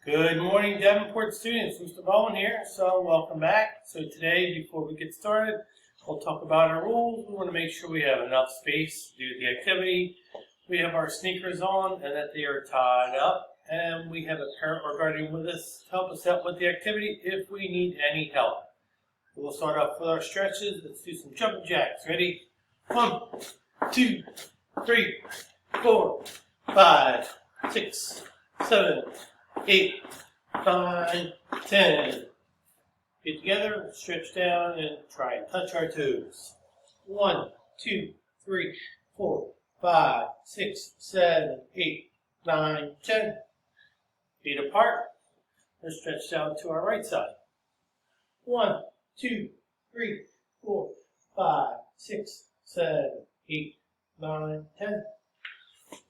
Good morning, Davenport students. Mr. Bowen here, so welcome back. So today, before we get started, we'll talk about our rules. We want to make sure we have enough space to do the activity. We have our sneakers on and that they are tied up. And we have a parent or guardian with us to help us out with the activity if we need any help. We'll start off with our stretches. Let's do some jumping jacks. Ready? 1, 2, 3, 4, 5, 6, 7, 8, 9, 10. Get together, stretch down, and try and touch our toes. 1, 2, 3, 4, 5, 6, 7, 8, 9, 10. Feet apart. Let's stretch down to our right side. 1, 2, 3, 4, 5, 6, 7, 8, 9, 10.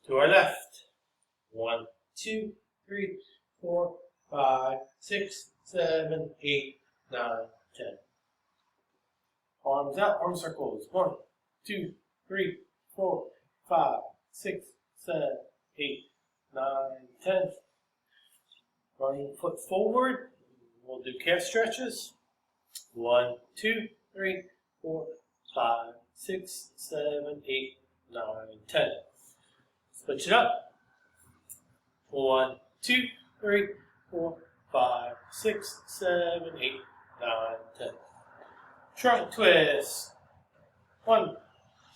To our left. 1, 2, 3, 4, 5, 6, 7, 8, 9, 10. Arms out, arm circles. 1, 2, 3, 4, 5, 6, 7, 8, 9, 10. Running foot forward. We'll do calf stretches. 1, 2, 3, 4, 5, 6, 7, 8, 9, 10. Switch it up. 1, 2, 3, 4, 5, 6, 7, 8, 9, 10. Trunk twist. 1,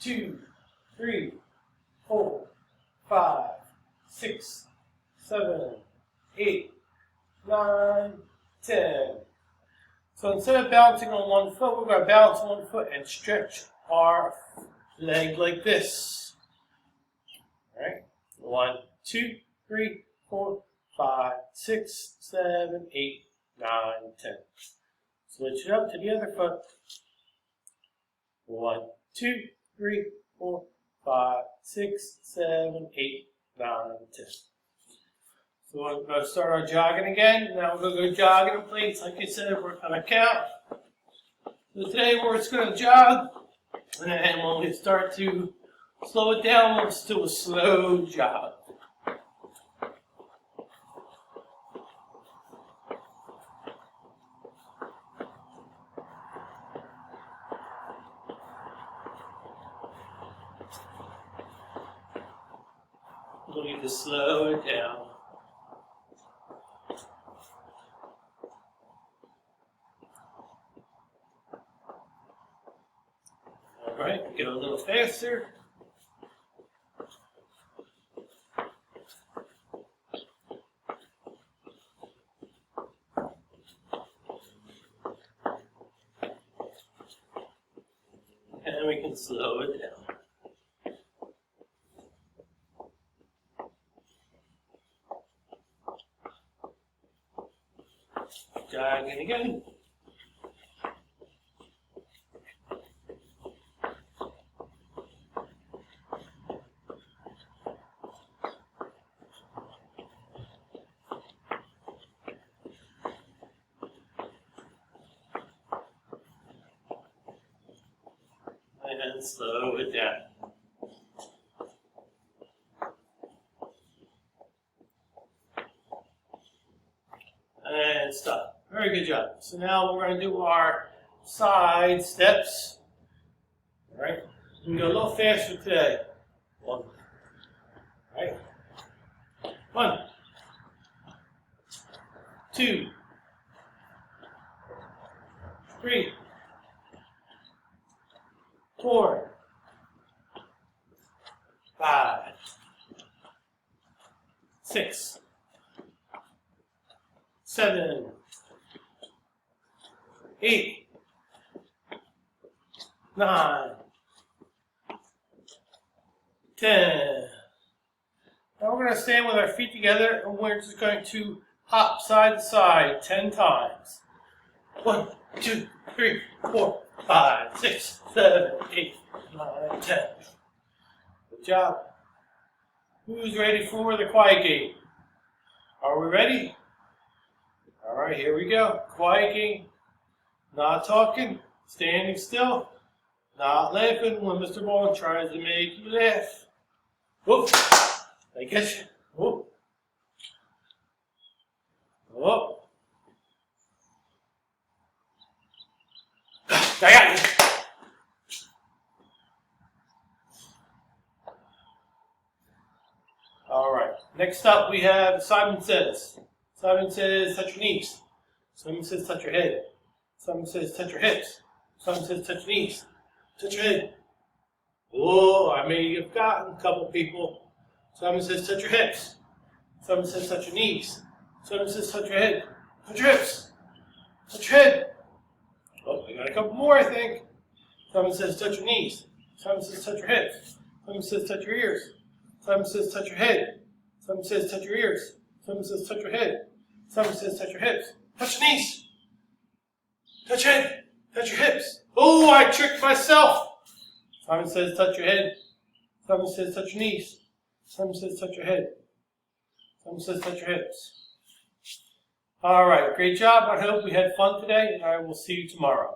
2, 3, 4, 5, 6, 7, 8, 9, 10. So instead of balancing on one foot, we're going to balance on one foot and stretch our leg like this. All right. 1, 2, 3, 4, 5, 6, 7, 8, 9, 10. Switch it up to the other foot. 1, 2, 3, 4, 5, 6, 7, 8, 9, 10. So we're going to start our jogging again. Now we're going to go jogging in place. Like I said, we're going to count. So today we're just going to jog. And when we start to slow it down, we'll just do a slow jog. We'll need to slow it down. All right, get a little faster. And we can slow it down. Jogging again. And slow it down. And stop. Very good job. So now we're going to do our side steps. All right. We can go a little faster today. 1. All right. 1, 2, 3, 4, 5, 6, 7, 8, 9, 10. Now we're going to stand with our feet together and we're just going to hop side to side 10 times. 1, 2, 3, 4, 5, 6, 7, 8, 9, 10. Good job. Who's ready for the quiet game? Are we ready? All right, here we go. Quiet game. Not talking, standing still, not laughing when Mr. Bowen tries to make you laugh. Whoop. I get you. Whoop. Next up, we have Simon Says. Simon says, touch your knees. Simon says, touch your head. Simon says, touch your hips. Simon says, touch your knees. Touch your head. Oh, I may have gotten a couple people. Simon says, touch your hips. Simon says, touch your knees. Simon says, touch your head. Touch your hips. Touch your head. Oh, I got a couple more, I think. Simon says, touch your knees. Simon says, touch your hips. Simon says, touch your ears. Simon says, touch your head. Simon says, touch your ears. Simon says, touch your head. Simon says, touch your hips. Touch your knees. Touch your head. Touch your hips. Oh, I tricked myself. Simon says, touch your head. Simon says, touch your knees. Simon says, touch your head. Simon says, touch your hips. All right, great job. I hope we had fun today, and I will see you tomorrow.